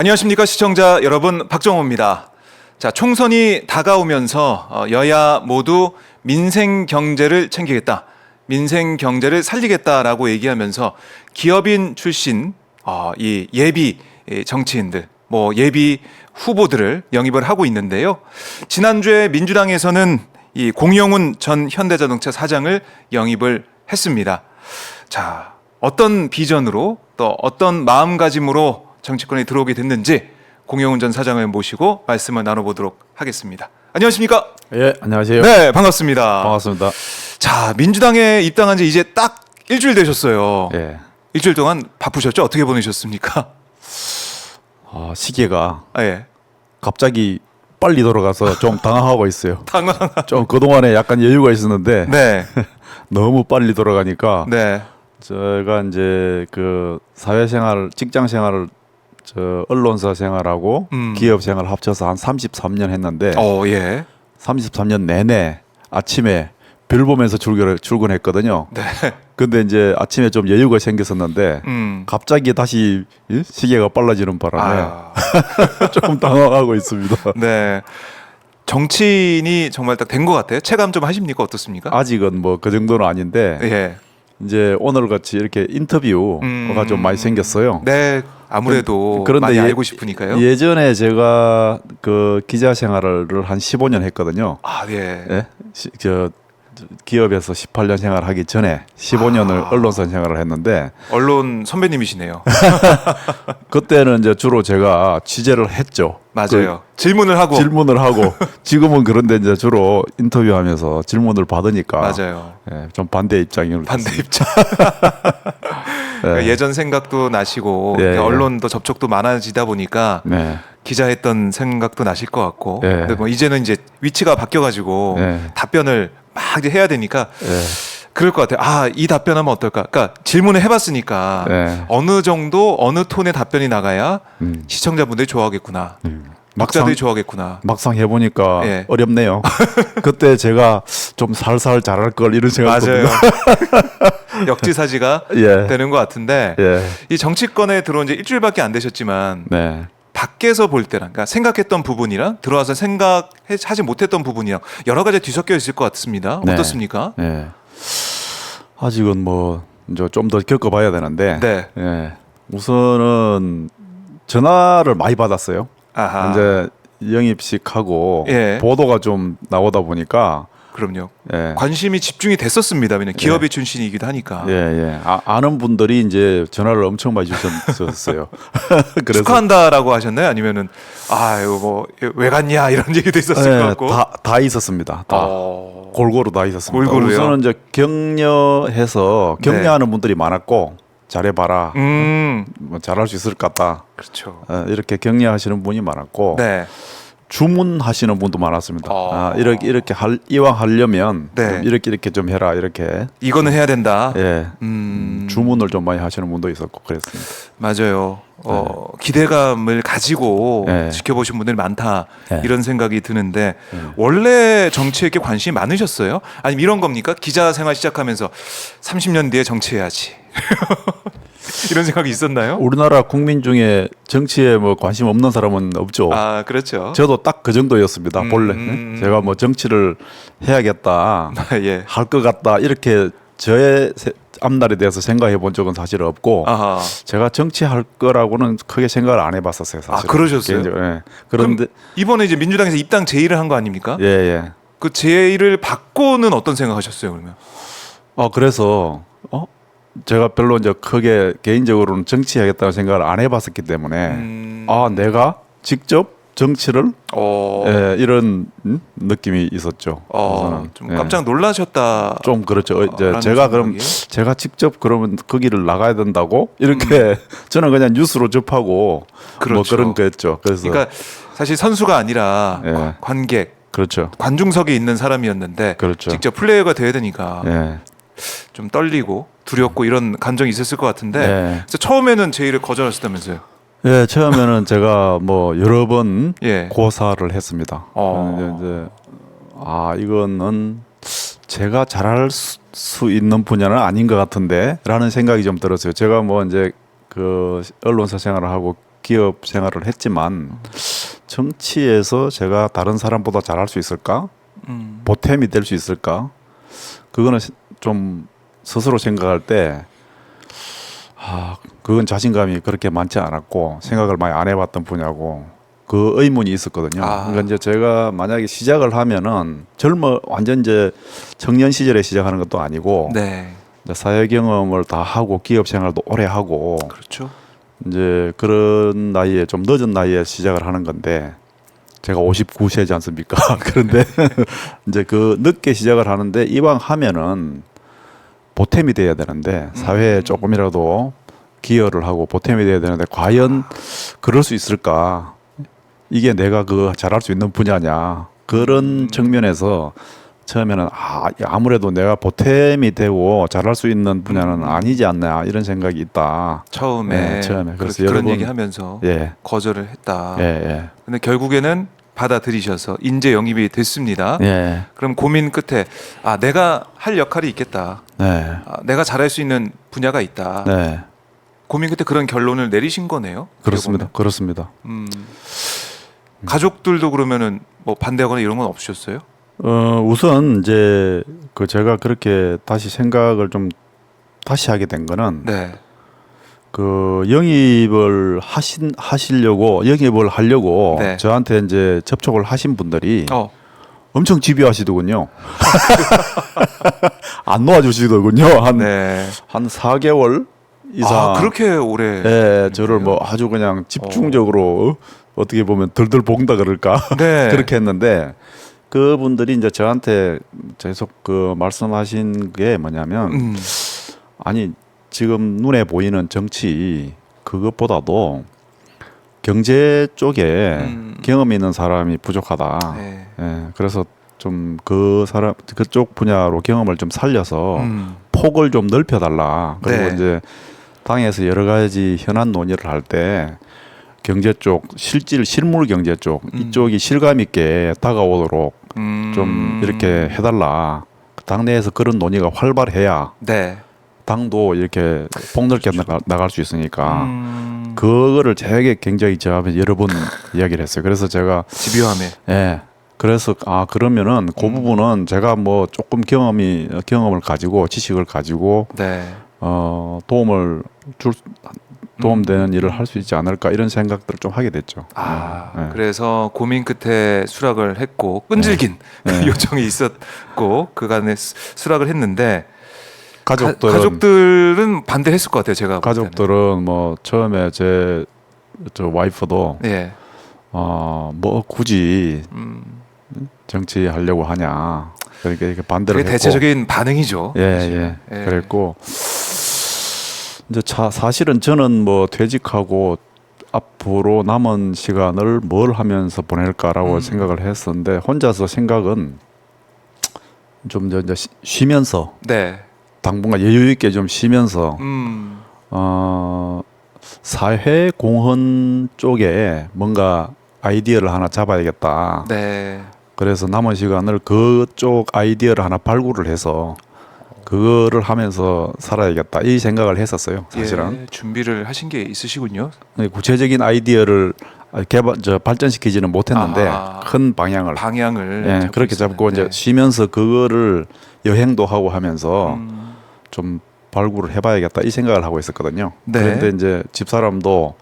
안녕하십니까 시청자 여러분, 박정호입니다. 자, 총선이 다가오면서 여야 모두 민생 경제를 챙기겠다, 민생 경제를 살리겠다라고 얘기하면서 기업인 출신 이 예비 정치인들, 예비 후보들을 영입을 하고 있는데요. 지난주에 민주당에서는 이 공영훈 전 현대자동차 사장을 영입을 했습니다. 자, 어떤 비전으로 또 어떤 마음가짐으로 정치권에 들어오게 됐는지 공영훈 전 사장을 모시고 말씀을 나눠보도록 하겠습니다. 안녕하십니까? 예, 안녕하세요. 네, 반갑습니다. 반갑습니다. 자, 민주당에 입당한 지 이제 딱 일주일 되셨어요. 예. 일주일 동안 바쁘셨죠? 어떻게 보내셨습니까? 시계가 예. 갑자기 빨리 돌아가서 좀 당황하고 있어요. 당황. 좀 그동안에 약간 여유가 있었는데 네. 너무 빨리 돌아가니까 네. 제가 이제 그 사회생활, 직장생활을 언론사 생활하고 기업 생활 합쳐서 한 33년 했는데 예. 33년 내내 아침에 별 보면서 출근했거든요. 네. 근데 이제 아침에 좀 여유가 생겼었는데 갑자기 다시 시계가 빨라지는 바람에 조금 당황하고 있습니다. 네. 정치인이 정말 딱 된 것 같아요. 체감 좀 하십니까? 어떻습니까? 아직은 뭐 그 정도는 아닌데 예. 이제 오늘 같이 이렇게 인터뷰가 좀 많이 생겼어요. 네. 아무래도 그런데 많이 알고 싶으니까요. 예전에 제가 그 기자 생활을 한 15년 했거든요. 예. 예? 기업에서 18년 생활하기 전에 15년을 언론사 생활을 했는데 언론 선배님이시네요. 그때는 이제 주로 제가 취재를 했죠. 맞아요. 질문을 하고 지금은 그런데 이제 주로 인터뷰하면서 질문을 받으니까 맞아요. 예, 좀 반대 입장이었어요. 반대 입장. 그러니까 예전 생각도 나시고 예, 언론도 접촉도 많아지다 보니까 네. 기자했던 생각도 나실 것 같고. 예. 근데 뭐 이제는 이제 위치가 바뀌어가지고 예. 답변을 막 이제 해야 되니까 예. 그럴 것 같아요. 이 답변하면 어떨까? 그러니까 질문을 해봤으니까 예. 어느 정도 어느 톤의 답변이 나가야 시청자분들이 좋아하겠구나. 독자들이 좋아하겠구나. 막상 해보니까 예. 어렵네요. 그때 제가 좀 살살 잘할 걸 이런 생각도 맞아요. 역지사지가 예. 되는 것 같은데 예. 이 정치권에 들어온 지 일주일밖에 안 되셨지만 네. 밖에서 볼 때랑, 그러니까 생각했던 부분이랑 들어와서 생각하지 못했던 부분이랑 여러 가지 뒤섞여 있을 것 같습니다. 네. 어떻습니까? 네. 아직은 뭐 이제 좀 더 겪어봐야 되는데 네. 예. 우선은 전화를 많이 받았어요. 아하. 이제 영입식하고 예. 보도가 좀 나오다 보니까 그럼요. 예. 관심이 집중이 됐었습니다. 왜냐면 기업의 출신이기도 하니까. 예, 예. 아는 분들이 이제 전화를 엄청 많이 주셨어요. 그래서 축하한다라고 하셨나요? 아니면은 이거 왜 갔냐 이런 얘기도 있었을 것 같고. 다 있었습니다. 다 골고루 다 있었습니다. 골고루요? 우선은 이제 격려하는 분들이 많았고 잘해봐라. 뭐 잘할 수 있을 것 같다. 그렇죠. 이렇게 격려하시는 분이 많았고 네. 주문하시는 분도 많았습니다. 이렇게 이왕 하려면 네. 좀 이렇게 좀 해라 이렇게. 이거는 해야 된다. 예. 주문을 좀 많이 하시는 분도 있었고 그랬습니다. 맞아요. 기대감을 가지고 네. 지켜보신 분들이 많다. 네. 이런 생각이 드는데 원래 정치에 이렇게 관심이 많으셨어요? 아니면 이런 겁니까? 기자 생활 시작하면서 30년 뒤에 정치해야지. 이런 생각이 있었나요? 우리나라 국민 중에 정치에 뭐 관심 없는 사람은 없죠. 그렇죠. 저도 딱 그 정도였습니다. 본래 제가 뭐 정치를 해야겠다, 예. 할 것 같다 이렇게 저의 앞날에 대해서 생각해 본 적은 사실 없고 아하. 제가 정치할 거라고는 크게 생각을 안 해봤었어요. 사실. 그러셨어요? 예. 그럼 그런데 이번에 이제 민주당에서 입당 제의를 한 거 아닙니까? 예, 예. 그 제의를 받고는 어떤 생각하셨어요, 그러면? 그래서 제가 별로 이제 크게 개인적으로는 정치하겠다는 생각을 안 해봤었기 때문에 내가 직접 정치를 이런 느낌이 있었죠. 좀 깜짝 놀라셨다. 좀 그렇죠. 이제 생각이? 제가 직접 그러면 거기를 나가야 된다고 이렇게 저는 그냥 뉴스로 접하고 그렇죠. 뭐 그런 거였죠. 그래서 그러니까 사실 선수가 아니라 예. 관객, 그렇죠. 관중석에 있는 사람이었는데 그렇죠. 직접 플레이어가 돼야 되니까 예. 좀 떨리고 두렵고 이런 감정이 있었을 것 같은데 예. 그래서 처음에는 제의를 거절하셨다면서요? 예, 처음에는 제가 뭐 여러 번 예. 고사를 했습니다. 이제 이거는 제가 잘할 수 있는 분야는 아닌 것 같은데라는 생각이 좀 들었어요. 제가 뭐 이제 그 언론사 생활을 하고 기업 생활을 했지만 정치에서 제가 다른 사람보다 잘할 수 있을까? 보탬이 될 수 있을까? 그거는 좀 스스로 생각할 때 그건 자신감이 그렇게 많지 않았고 생각을 많이 안 해봤던 분야고 그 의문이 있었거든요. 그러니까 이제 제가 만약에 시작을 하면은 완전 이제 청년 시절에 시작하는 것도 아니고 네. 이제 사회 경험을 다 하고 기업 생활도 오래 하고 그렇죠. 이제 그런 나이에 좀 늦은 나이에 시작을 하는 건데 제가 59세지 않습니까? 그런데 이제 그 늦게 시작을 하는데 이왕 하면은 보탬이 돼야 되는데 사회에 조금이라도 기여를 하고 보탬이 돼야 되는데 과연 그럴 수 있을까? 이게 내가 그 잘할 수 있는 분야냐? 그런 측면에서 처음에는 아무래도 내가 보탬이 되고 잘할 수 있는 분야는 아니지 않나 이런 생각이 있다. 처음에 그래서 그런 여러분 얘기하면서 예. 거절을 했다. 예. 근데 결국에는 받아들이셔서 인재 영입이 됐습니다. 예. 그럼 고민 끝에 내가 할 역할이 있겠다. 네. 내가 잘할 수 있는 분야가 있다. 네. 고민 끝에 그런 결론을 내리신 거네요. 그렇습니다. 그렇습니다. 가족들도 그러면은 뭐 반대하거나 이런 건 없으셨어요? 우선 이제 그 제가 그렇게 다시 생각을 좀 다시 하게 된 거는 네. 그 영입을 하려고 네. 저한테 이제 접촉을 하신 분들이 엄청 집요하시더군요. 안 놓아주시더군요. 한 4개월 이상. 그렇게 오래. 예, 저를 뭐 아주 그냥 집중적으로 어떻게 보면 덜덜 볶는다 그럴까. 네. 그렇게 했는데 그분들이 이제 저한테 계속 그 말씀하신 게 뭐냐면 아니 지금 눈에 보이는 정치 그것보다도 경제 쪽에 경험 있는 사람이 부족하다. 네. 예, 그래서 좀 그쪽 분야로 경험을 좀 살려서 폭을 좀 넓혀달라. 그리고 네. 이제 당에서 여러 가지 현안 논의를 할 때 경제 쪽, 실물 경제 쪽 이쪽이 실감 있게 다가오도록 좀 이렇게 해달라. 당내에서 그런 논의가 활발해야 네. 당도 이렇게 폭넓게 나갈 수 있으니까 그거를 제게 굉장히 저한테 여러 번 이야기를 했어요. 그래서 제가 집요함에. 그래서 그러면은 그 부분은 제가 뭐 조금 경험을 가지고 지식을 가지고 네. 도움되는 일을 할 수 있지 않을까 이런 생각들을 좀 하게 됐죠. 그래서 고민 끝에 수락을 했고 끈질긴 요청이 있었고 그간에 수락을 했는데 가족들은 반대했을 것 같아요. 제가 가족들은 뭐 처음에 저 와이프도 뭐 굳이 정치하려고 하냐 그렇게 반대를 했고 대체적인 반응이죠. 그랬고 이제 사실은 저는 뭐 퇴직하고 앞으로 남은 시간을 뭘 하면서 보낼까라고 생각을 했었는데 혼자서 생각은 좀 이제 쉬면서 당분간 여유 있게 좀 쉬면서 사회 공헌 쪽에 뭔가 아이디어를 하나 잡아야겠다. 그래서 남은 시간을 그쪽 아이디어를 하나 발굴을 해서 그거를 하면서 살아야겠다 이 생각을 했었어요. 사실은 준비를 하신 게 있으시군요. 구체적인 아이디어를 발전시키지는 못했는데 큰 방향을 그렇게 잡고 이제 쉬면서 그거를 여행도 하고 하면서 좀 발굴을 해봐야겠다 이 생각을 하고 있었거든요. 그런데 이제 집사람도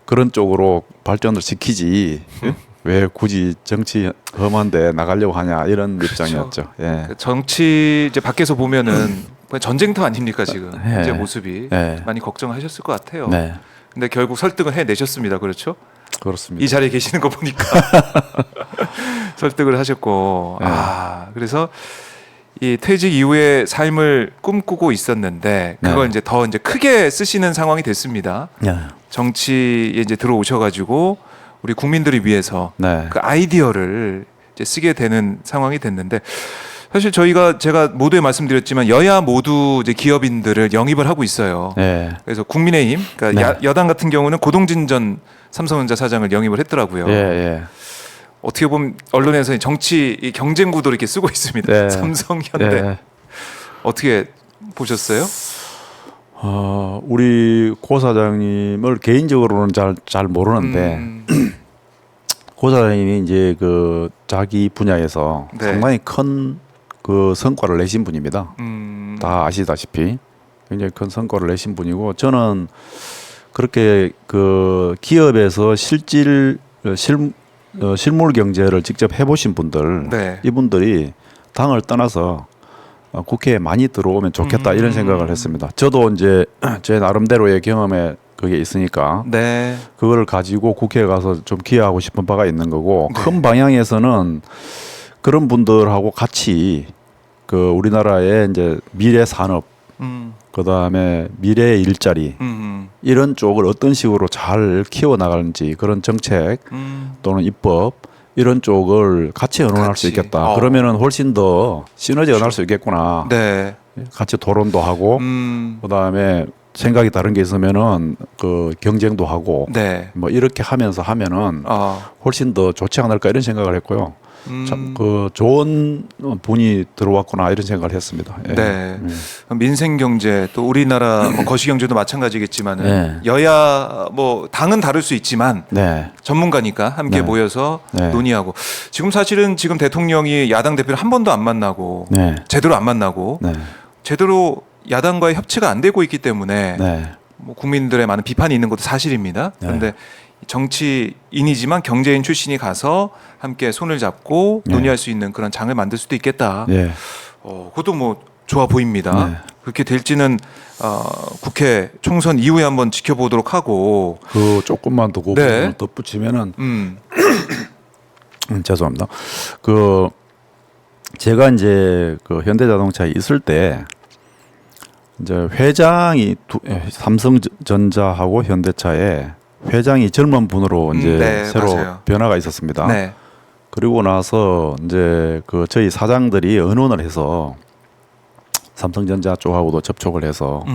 그런 쪽으로 발전을 시키지 왜 굳이 정치 험한데 나가려고 하냐 이런 입장이었죠. 정치 이제 밖에서 보면은 전쟁터 아닙니까 지금 이제 모습이 많이 걱정하셨을 것 같아요. 근데 결국 설득을 해내셨습니다. 그렇죠? 그렇습니다. 이 자리에 계시는 거 보니까 설득을 하셨고 그래서 이 퇴직 이후의 삶을 꿈꾸고 있었는데 그걸 이제 더 이제 크게 쓰시는 상황이 됐습니다. 정치에 이제 들어오셔가지고 우리 국민들을 위해서 그 아이디어를 이제 쓰게 되는 상황이 됐는데 사실 제가 모두에 말씀드렸지만 여야 모두 이제 기업인들을 영입을 하고 있어요. 그래서 국민의힘, 그러니까 여당 같은 경우는 고동진 전 삼성전자 사장을 영입을 했더라고요. 어떻게 보면 언론에서 정치 이 경쟁 구도를 이렇게 쓰고 있습니다. 삼성, 현대 어떻게 보셨어요? 우리 고 사장님을 개인적으로는 잘 모르는데 고 사장님이 이제 그 자기 분야에서 네. 상당히 큰 그 성과를 내신 분입니다. 다 아시다시피 굉장히 큰 성과를 내신 분이고 저는 그렇게 그 기업에서 실물 경제를 직접 해보신 분들 네. 이분들이 당을 떠나서 국회에 많이 들어오면 좋겠다 이런 생각을 했습니다. 저도 이제 제 나름대로의 경험에 그게 있으니까 네. 그거를 가지고 국회에 가서 좀 기여하고 싶은 바가 있는 거고 네. 큰 방향에서는 그런 분들하고 같이 그 우리나라의 이제 미래 산업 그다음에 미래의 일자리 이런 쪽을 어떤 식으로 잘 키워 나가는지 그런 정책 또는 입법 이런 쪽을 같이 의논할 수 같이. 있겠다. 그러면은 훨씬 더 시너지가 날 수 있겠구나. 네. 같이 토론도 하고 그다음에 생각이 다른 게 있으면은 그 경쟁도 하고 네. 뭐 이렇게 하면서 하면은 아. 훨씬 더 좋지 않을까 이런 생각을 했고요. 참 그 좋은 분이 들어왔구나 이런 생각을 했습니다. 예. 네. 민생 경제 또 우리나라 뭐 거시 경제도 마찬가지겠지만은 네. 여야 뭐 당은 다를 수 있지만 네. 전문가니까 함께 네. 모여서 네. 논의하고 지금 사실은 지금 대통령이 야당 대표를 한 번도 안 만나고 네. 제대로 안 만나고 네. 제대로 야당과의 협치가 안 되고 있기 때문에 네. 뭐 국민들의 많은 비판이 있는 것도 사실입니다. 그런데 정치인이지만 경제인 출신이 가서 함께 손을 잡고 네. 논의할 수 있는 그런 장을 만들 수도 있겠다. 예. 그것도 뭐 좋아 보입니다. 네. 그렇게 될지는 국회 총선 이후에 한번 지켜보도록 하고. 그 조금만 더 네. 부분을 덧붙이면은 음. 죄송합니다. 그 제가 이제 그 현대자동차에 있을 때 이제 회장이 삼성전자하고 현대차에 회장이 젊은 분으로 이제 네, 새로 맞아요. 변화가 있었습니다. 네. 그리고 나서 이제 그 저희 사장들이 의논을 해서 삼성전자 쪽하고도 접촉을 해서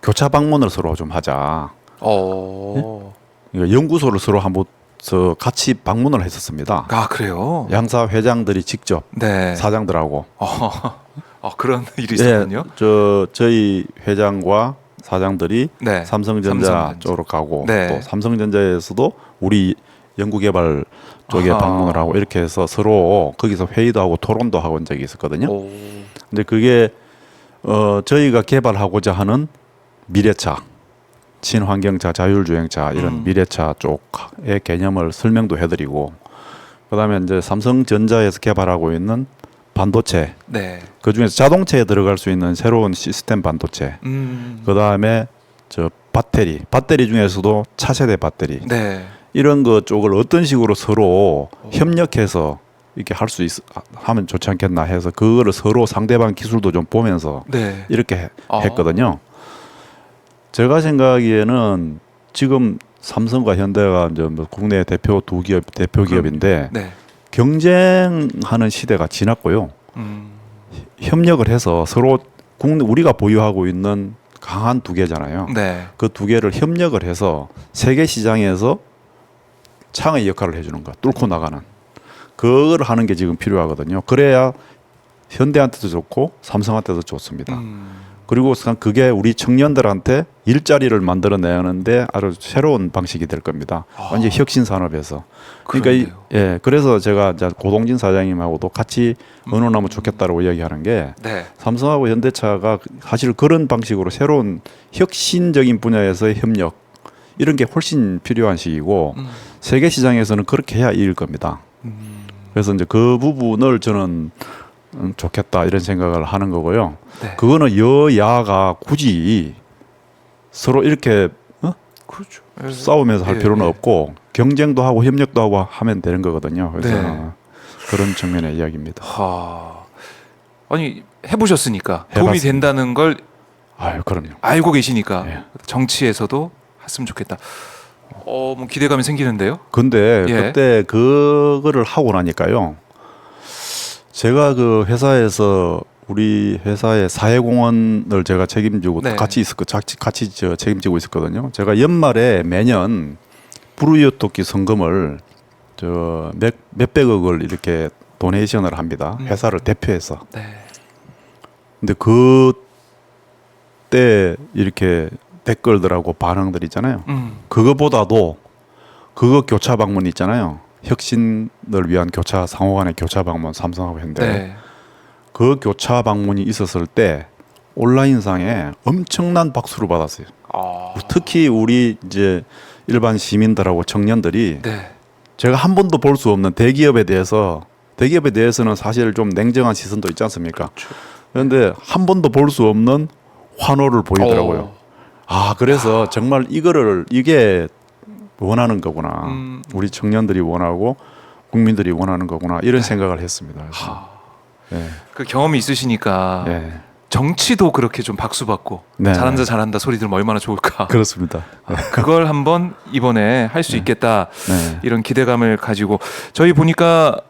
교차 방문을 서로 좀 하자. 그러니까 연구소를 서로 한번 같이 방문을 했었습니다. 아, 그래요? 양사 회장들이 직접 네. 사장들하고 그런 일이 있었군요. 저희 회장과 사장들이 네. 삼성전자 삼성전자. 쪽으로 가고 네. 또 삼성전자에서도 우리 연구개발 쪽에 아하. 방문을 하고 이렇게 해서 서로 거기서 회의도 하고 토론도 하고 온 적이 있었거든요. 오. 근데 그게 저희가 개발하고자 하는 미래차, 친환경차, 자율주행차 이런 미래차 쪽의 개념을 설명도 해드리고 그다음에 이제 삼성전자에서 개발하고 있는 반도체 네. 그 중에서 자동차에 들어갈 수 있는 새로운 시스템 반도체 그 다음에 저 배터리 중에서도 차세대 배터리 네. 이런 것 쪽을 어떤 식으로 서로 협력해서 이렇게 하면 좋지 않겠나 해서 그거를 서로 상대방 기술도 좀 보면서 네. 이렇게 했거든요. 제가 생각하기에는 지금 삼성과 현대가 이제 뭐 국내 대표 기업인데 네. 경쟁하는 시대가 지났고요. 협력을 해서 서로 우리가 보유하고 있는 강한 두 개잖아요. 네. 그 두 개를 협력을 해서 세계 시장에서 창의 역할을 해주는 거, 뚫고 나가는 그걸 하는 게 지금 필요하거든요. 그래야 현대한테도 좋고 삼성한테도 좋습니다. 그리고 그게 우리 청년들한테 일자리를 만들어내는데 아주 새로운 방식이 될 겁니다. 완전 혁신 산업에서. 그러니까 그래서 제가 이제 고동진 사장님하고도 같이 의논하면 좋겠다고 이야기하는 게 네. 삼성하고 현대차가 사실 그런 방식으로 새로운 혁신적인 분야에서의 협력 이런 게 훨씬 필요한 시기고 세계 시장에서는 그렇게 해야 이길 겁니다. 그래서 이제 그 부분을 저는 좋겠다 이런 생각을 하는 거고요. 네. 그거는 여야가 굳이 서로 이렇게 그렇죠. 싸우면서 할 필요는 없고 경쟁도 하고 협력도 하고 하면 되는 거거든요. 그래서 네. 그런 측면의 이야기입니다. 아니 해보셨으니까 해봤습니다. 도움이 된다는 걸 아유, 그럼요. 알고 계시니까 예. 정치에서도 했으면 좋겠다. 뭐 기대감이 생기는데요. 근데 예. 그때 그거를 하고 나니까요. 제가 그 회사에서 우리 회사의 사회공헌을 제가 책임지고 네. 같이 책임지고 있었거든요. 제가 연말에 매년 불우이웃돕기 성금을 몇백억을 이렇게 도네이션을 합니다. 회사를 대표해서. 네. 근데 그 그때 이렇게 댓글들하고 반응들 있잖아요. 음. 그거보다도 그거 교차 방문 있잖아요. 혁신을 위한 교차 상호 간의 교차 방문 삼성하고 현대. 네. 그 교차 방문이 있었을 때 온라인상에 엄청난 박수를 받았어요. 아. 특히 우리 이제 일반 시민들하고 청년들이 네. 제가 한 번도 볼 수 없는 대기업에 대해서는 사실 좀 냉정한 시선도 있지 않습니까? 그런데 한 번도 볼 수 없는 환호를 보이더라고요. 아, 그래서 정말 이게 원하는 거구나. 우리 청년들이 원하고 국민들이 원하는 거구나. 이런 생각을 했습니다. 그래서. 네. 그 경험이 있으시니까 네. 정치도 그렇게 좀 박수 받고 네. 잘한다 소리 들으면 얼마나 좋을까. 그렇습니다. 그걸 한번 이번에 할 수 있겠다. 네. 이런 기대감을 가지고 저희 보니까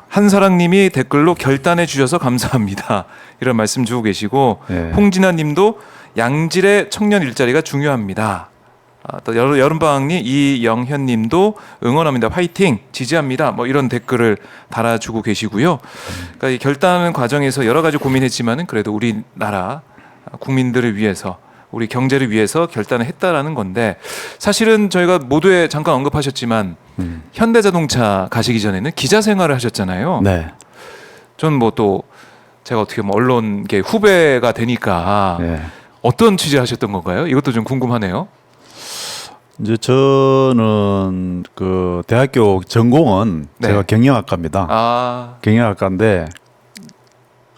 한사랑님이 댓글로 결단해 주셔서 감사합니다. 이런 말씀 주고 계시고 네. 홍진아님도 양질의 청년 일자리가 중요합니다. 또 여름방학님 이영현님도 응원합니다. 화이팅 지지합니다. 뭐 이런 댓글을 달아주고 계시고요. 그러니까 이 결단 과정에서 여러 가지 고민했지만은 그래도 우리나라 국민들을 위해서 우리 경제를 위해서 결단을 했다라는 건데 사실은 저희가 모두에 잠깐 언급하셨지만 현대자동차 가시기 전에는 기자 생활을 하셨잖아요. 네. 전 뭐 또 제가 어떻게 보면 언론계 후배가 되니까 네. 어떤 취재하셨던 건가요? 이것도 좀 궁금하네요. 이제 저는 그 대학교 전공은 네. 제가 경영학과입니다. 아, 경영학과인데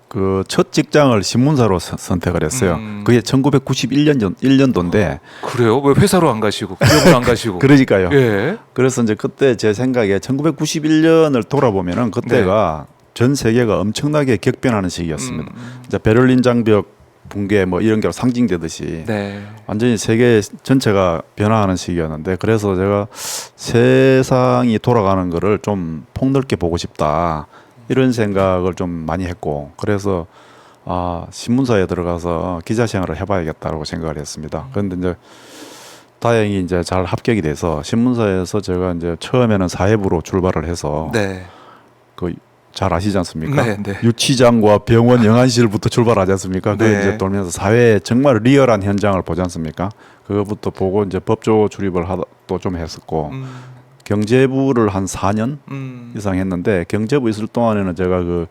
그 첫 직장을 신문사로 선택을 했어요. 그게 1991년도인데 그래요? 왜 회사로 안 가시고 기업을 안 가시고? 그러니까요. 예. 그래서 이제 그때 제 생각에 1991년을 돌아보면은 그때가 전 세계가 엄청나게 격변하는 시기였습니다. 이제 베를린 장벽 붕괴 뭐 이런 게 상징되듯이 네. 완전히 세계 전체가 변화하는 시기였는데 그래서 제가 세상이 돌아가는 거를 좀 폭넓게 보고 싶다 이런 생각을 좀 많이 했고 그래서 신문사에 들어가서 기자 생활을 해봐야겠다고 생각을 했습니다. 그런데 이제 다행히 이제 잘 합격이 돼서 신문사에서 제가 이제 처음에는 사회부로 출발을 해서 네. 그 잘 아시지 않습니까? 네, 네. 유치장과 병원 영안실부터 출발하지 않습니까? 그 네. 이제 돌면서 사회의 정말 리얼한 현장을 보지 않습니까? 그거부터 보고 이제 법조 출입을 또 좀 했었고 경제부를 한 4년 이상 했는데 경제부 있을 동안에는 제가 그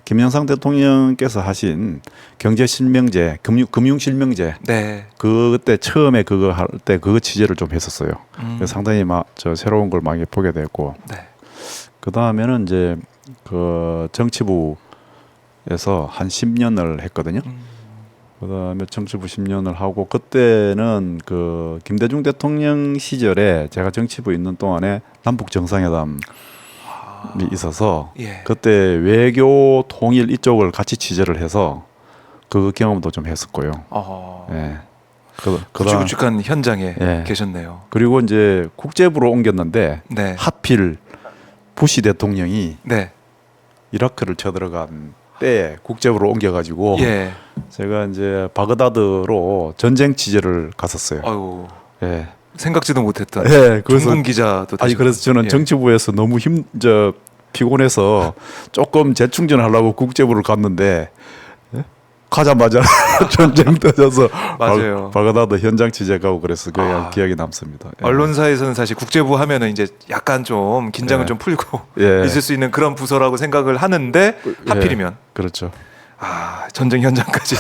김영삼 대통령께서 하신 경제 실명제, 금융 실명제 네. 그때 처음에 그거 할 때 그거 취재를 좀 했었어요. 그래서 상당히 저 새로운 걸 많이 보게 됐고 네. 그 다음에는 이제 그 정치부에서 한 10년을 했거든요. 그 다음에 정치부 10년을 하고 그때는 그 김대중 대통령 시절에 제가 정치부에 있는 동안에 남북 정상회담이 있어서 예. 그때 외교 통일 이쪽을 같이 취재를 해서 그 경험도 좀 했었고요. 예. 그다음 굵직굵직한 현장에 예. 계셨네요. 그리고 이제 국제부로 옮겼는데 네. 하필 부시 대통령이 네. 이라크를 쳐들어간 때에 국제부로 옮겨가지고 예. 제가 이제 바그다드로 전쟁 취재를 갔었어요. 아유. 예. 생각지도 못했던 예, 그래서 전문 기자도 아니 되시고. 그래서 저는 예. 정치부에서 너무 피곤해서 조금 재충전하려고 국제부를 갔는데 예? 가자마자 전쟁 터져서 맞아요. 바그다드 현장 취재 가고 그래서 그 기억이 남습니다. 예. 언론사에서는 사실 국제부 하면은 이제 약간 좀 긴장을 예. 좀 풀고 예. 있을 수 있는 그런 부서라고 생각을 하는데 하필이면 그렇죠. 전쟁 현장까지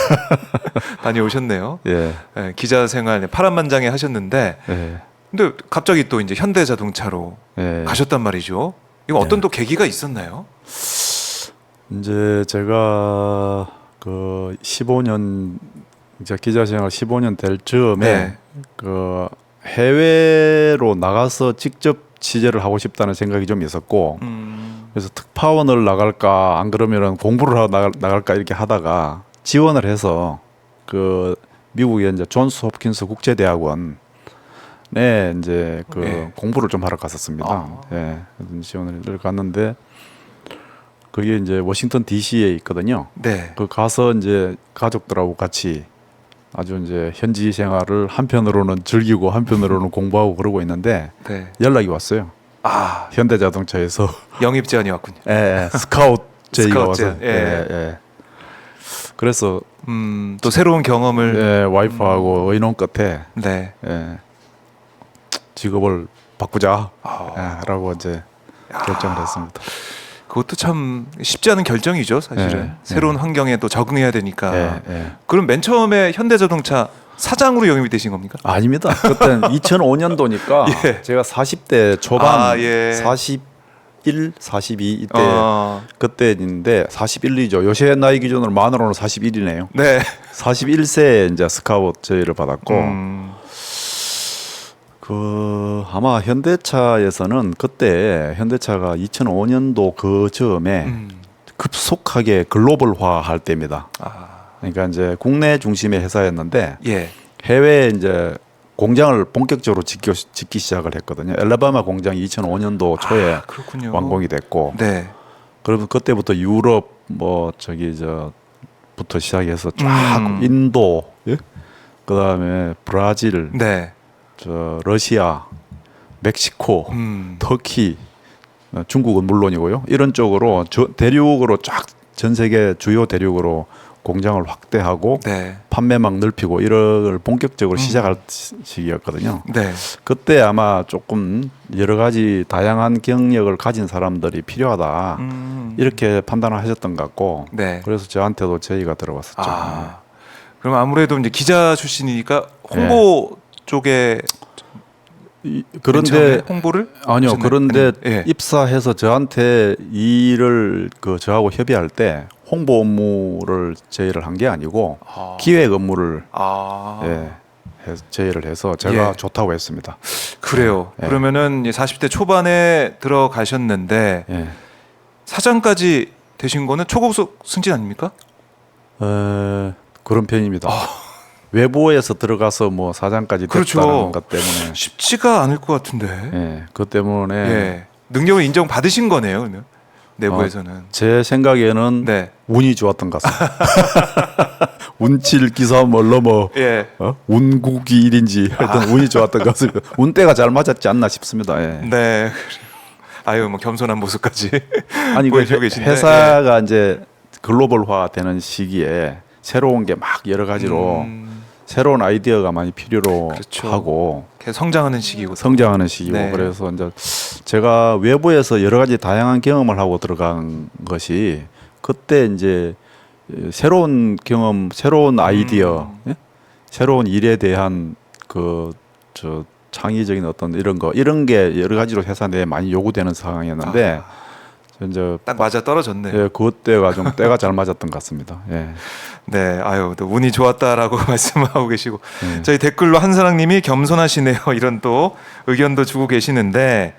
다녀오셨네요. 예. 예, 기자 생활 파란만장에 하셨는데 예. 근데 갑자기 또 이제 현대자동차로 예. 가셨단 말이죠. 이거 어떤 또 계기가 있었나요? 이제 제가 그 15년 이제 기자 생활 15년 될 즈음에 네. 그 해외로 나가서 직접 취재를 하고 싶다는 생각이 좀 있었고 그래서 특파원을 나갈까 안 그러면은 공부를 하러 나갈까 이렇게 하다가 지원을 해서 그 미국의 이제 존스 홉킨스 국제대학원에 이제 그 네. 공부를 좀 하러 갔었습니다. 예, 지원을 갔는데 그게 이제 워싱턴 D.C.에 있거든요. 네. 그 가서 이제 가족들하고 같이 아주 이제 현지 생활을 한편으로는 즐기고 한편으로는 공부하고 그러고 있는데 네. 연락이 왔어요. 아, 현대자동차에서 영입 제안이 왔군요. 스카우트 제의가 스카우트 와서 제안, 예. 예. 그래서 또 새로운 경험을 예, 와이프하고 의논 끝에 네. 예, 직업을 바꾸자 아. 예, 라고 이제 결정을 했습니다. 그것도 참 쉽지 않은 결정이죠, 사실은. 예, 새로운 환경에 또 적응해야 되니까. 예, 예. 그럼 맨 처음에 현대자동차 사장으로 영입이 되신 겁니까? 아닙니다. 그때는 2005년도니까 예. 제가 40대 초반 아, 예. 41, 42 이때 어, 그때인데 41이죠. 요새 나이 기준으로 만으로는 41이네요. 네. 41세에 이제 스카우트 제의를 받았고 그 아마 현대차에서는 그때 현대차가 2005년도 그 즈음에 급속하게 글로벌화 할 때입니다. 아, 그러니까 이제 국내 중심의 회사였는데 예. 해외에 이제 공장을 본격적으로 짓기 시작을 했거든요. 엘라바마 공장이 2005년도 초에 아, 그렇군요. 완공이 됐고, 네. 그러면 그때부터 유럽 뭐 저기 저부터 시작해서 쫙 음. 인도, 예? 그다음에 브라질, 네. 저 러시아, 멕시코, 음. 터키, 중국은 물론이고요. 이런 쪽으로 대륙으로 쫙 전 세계 주요 대륙으로 공장을 확대하고 네. 판매망 넓히고 이걸 본격적으로 시작할 시기였거든요. 네. 그때 아마 조금 여러 가지 다양한 경력을 가진 사람들이 필요하다 이렇게 판단을 하셨던 것 같고 네. 그래서 저한테도 제의가 들어왔었죠. 아, 그럼 아무래도 이제 기자 출신이니까 홍보 쪽에 그런데 맨 처음에 홍보를 아니요. 하셨나요? 그런데 아니면, 예. 입사해서 저한테 이 일을 저하고 협의할 때 홍보 업무를 제의를 한 게 아니고 아. 기획 업무를 아, 제의를 해서 제가 예. 좋다고 했습니다. 그래요. 예. 그러면은 40대 초반에 들어가셨는데 예. 사장까지 되신 거는 초고속 승진 아닙니까? 그런 편입니다. 외부에서 들어가서 뭐 사장까지 그렇죠. 됐다는 것 때문에 쉽지가 않을 것 같은데. 예, 그 때문에 예. 능력을 인정 받으신 거네요, 그러면 내부에서는. 제 생각에는 네. 운이 좋았던 것 같습니다. 운칠 기사 뭐 예. 운국이 일인지 하여튼 운이 좋았던 것 같습니다. 운때가 잘 맞았지 않나 싶습니다. 예. 네. 아유, 뭐 겸손한 모습까지 아니 그 보여주고 계신데. 회사가 이제 글로벌화 되는 시기에 새로운 게 막 여러 가지로 새로운 아이디어가 많이 필요로 그렇죠. 하고 계속 성장하는 시기고. 성장하는 시기고 네. 그래서 이제 제가 외부에서 여러 가지 다양한 경험을 하고 들어간 것이 그때 이제 새로운 경험, 새로운 아이디어, 예? 새로운 일에 대한 창의적인 어떤 이런 게 여러 가지로 회사 내에 많이 요구되는 상황이었는데 이제 딱 맞아 떨어졌네. 예, 그때가 좀 때가 잘 맞았던 것 같습니다. 예. 네, 아유, 또 운이 좋았다라고 말씀하고 계시고 네. 저희 댓글로 한사랑님이 겸손하시네요 이런 또 의견도 주고 계시는데